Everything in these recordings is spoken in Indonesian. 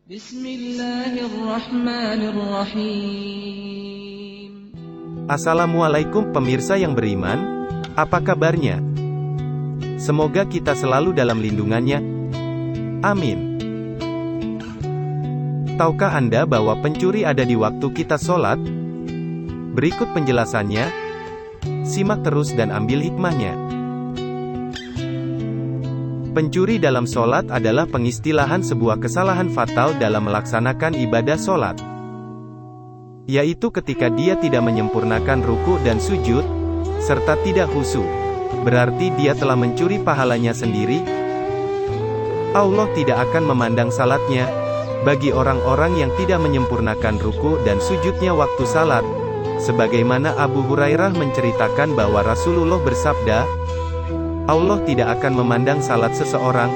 Bismillahirrahmanirrahim. Assalamualaikum pemirsa yang beriman, apa kabarnya? Semoga kita selalu dalam lindungannya. Amin. Tahukah Anda bahwa pencuri ada di waktu kita sholat? Berikut penjelasannya. Simak terus dan ambil hikmahnya. Pencuri dalam sholat adalah pengistilahan sebuah kesalahan fatal dalam melaksanakan ibadah sholat, yaitu ketika dia tidak menyempurnakan ruku dan sujud, serta tidak khusyuk. Berarti dia telah mencuri pahalanya sendiri. Allah tidak akan memandang salatnya. Bagi orang-orang yang tidak menyempurnakan ruku dan sujudnya waktu salat, sebagaimana Abu Hurairah menceritakan bahwa Rasulullah bersabda, Allah tidak akan memandang salat seseorang,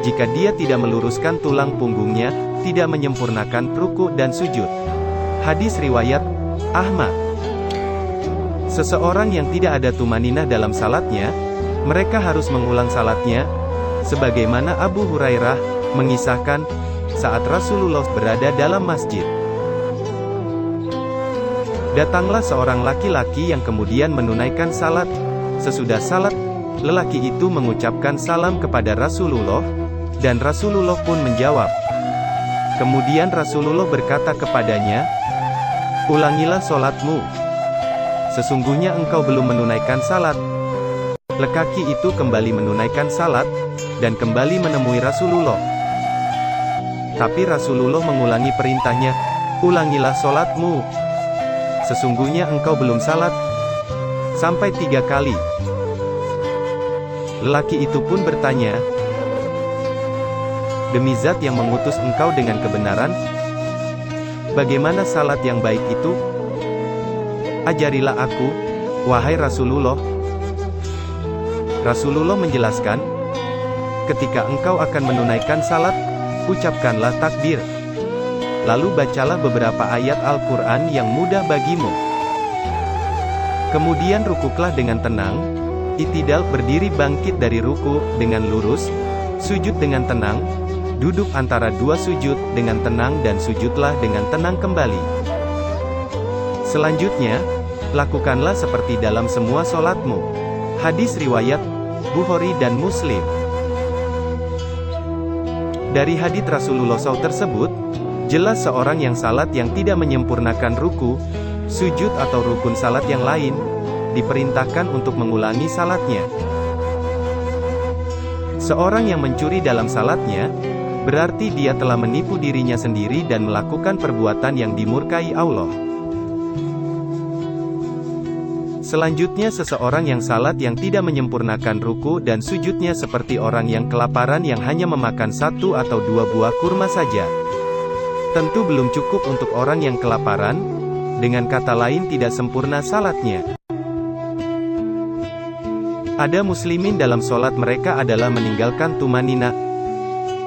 jika dia tidak meluruskan tulang punggungnya, tidak menyempurnakan ruku dan sujud. Hadis riwayat Ahmad. Seseorang yang tidak ada tumaninah dalam salatnya, mereka harus mengulang salatnya, sebagaimana Abu Hurairah mengisahkan, saat Rasulullah berada dalam masjid. Datanglah seorang laki-laki yang kemudian menunaikan salat. Sesudah salat, lelaki itu mengucapkan salam kepada Rasulullah, dan Rasulullah pun menjawab. Kemudian Rasulullah berkata kepadanya, ulangilah sholatmu. Sesungguhnya engkau belum menunaikan salat. Lelaki itu kembali menunaikan salat, dan kembali menemui Rasulullah. Tapi Rasulullah mengulangi perintahnya, ulangilah sholatmu. Sesungguhnya engkau belum salat. Sampai 3 kali. Lelaki itu pun bertanya, demi zat yang mengutus engkau dengan kebenaran, bagaimana salat yang baik itu? Ajarilah aku, wahai Rasulullah. Rasulullah menjelaskan, ketika engkau akan menunaikan salat, ucapkanlah takbir. Lalu bacalah beberapa ayat Al-Quran yang mudah bagimu. Kemudian rukuklah dengan tenang. I'tidal berdiri bangkit dari ruku dengan lurus, sujud dengan tenang, duduk antara dua sujud dengan tenang dan sujudlah dengan tenang kembali. Selanjutnya, lakukanlah seperti dalam semua sholatmu. Hadis riwayat Bukhari dan Muslim. Dari hadits Rasulullah SAW tersebut, jelas seorang yang salat yang tidak menyempurnakan ruku, sujud atau rukun salat yang lain, diperintahkan untuk mengulangi salatnya. Seorang yang mencuri dalam salatnya, berarti dia telah menipu dirinya sendiri dan melakukan perbuatan yang dimurkai Allah. Selanjutnya seseorang yang salat yang tidak menyempurnakan ruku dan sujudnya seperti orang yang kelaparan yang hanya memakan 1 atau 2 buah kurma saja. Tentu belum cukup untuk orang yang kelaparan, dengan kata lain tidak sempurna salatnya. Ada muslimin dalam sholat mereka adalah meninggalkan tumaninah.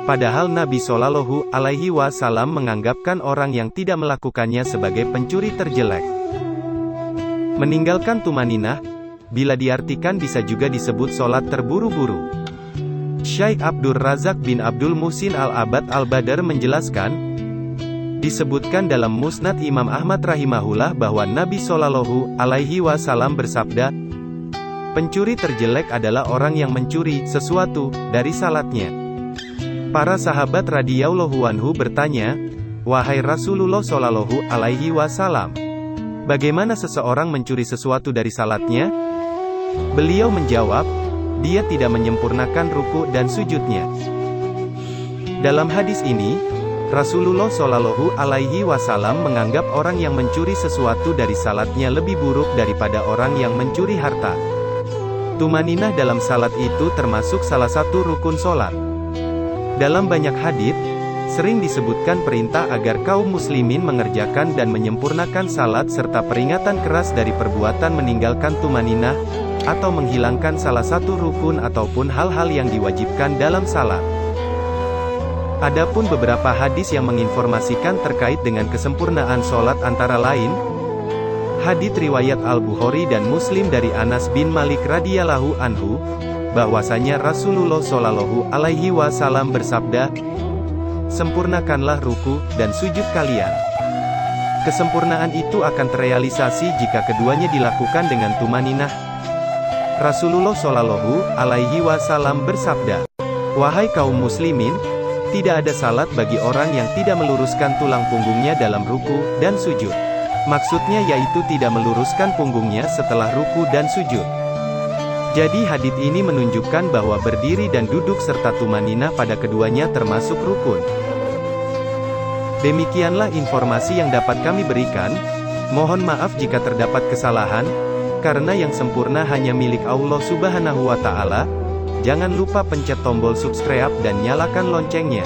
Padahal Nabi Shallallahu Alaihi Wasallam menganggapkan orang yang tidak melakukannya sebagai pencuri terjelek. Meninggalkan tumaninah, bila diartikan bisa juga disebut sholat terburu-buru. Syekh Abdul Razak bin Abdul Muhsin Al-Abad Al-Badar menjelaskan, disebutkan dalam Musnad Imam Ahmad rahimahullah bahwa Nabi Shallallahu Alaihi Wasallam bersabda, pencuri terjelek adalah orang yang mencuri sesuatu dari salatnya. Para sahabat radhiyallahu anhu bertanya, wahai Rasulullah Shallallahu Alaihi Wasallam, bagaimana seseorang mencuri sesuatu dari salatnya? Beliau menjawab, dia tidak menyempurnakan ruku dan sujudnya. Dalam hadis ini, Rasulullah Shallallahu Alaihi Wasallam menganggap orang yang mencuri sesuatu dari salatnya lebih buruk daripada orang yang mencuri harta. Tumaninah dalam salat itu termasuk salah satu rukun salat. Dalam banyak hadits, sering disebutkan perintah agar kaum muslimin mengerjakan dan menyempurnakan salat serta peringatan keras dari perbuatan meninggalkan tumaninah, atau menghilangkan salah satu rukun ataupun hal-hal yang diwajibkan dalam salat. Adapun beberapa hadis yang menginformasikan terkait dengan kesempurnaan salat antara lain, hadits riwayat Al-Bukhari dan Muslim dari Anas bin Malik radhiyallahu anhu, bahwasanya Rasulullah Shallallahu Alaihi Wasallam bersabda, sempurnakanlah ruku dan sujud kalian. Kesempurnaan itu akan terrealisasi jika keduanya dilakukan dengan tumaninah. Rasulullah Shallallahu Alaihi Wasallam bersabda, "Wahai kaum muslimin, tidak ada salat bagi orang yang tidak meluruskan tulang punggungnya dalam ruku dan sujud." Maksudnya yaitu tidak meluruskan punggungnya setelah ruku dan sujud. Jadi hadits ini menunjukkan bahwa berdiri dan duduk serta tumaninah pada keduanya termasuk rukun. Demikianlah informasi yang dapat kami berikan. Mohon maaf jika terdapat kesalahan, karena yang sempurna hanya milik Allah Subhanahu wa Ta'ala. Jangan lupa pencet tombol subscribe dan nyalakan loncengnya.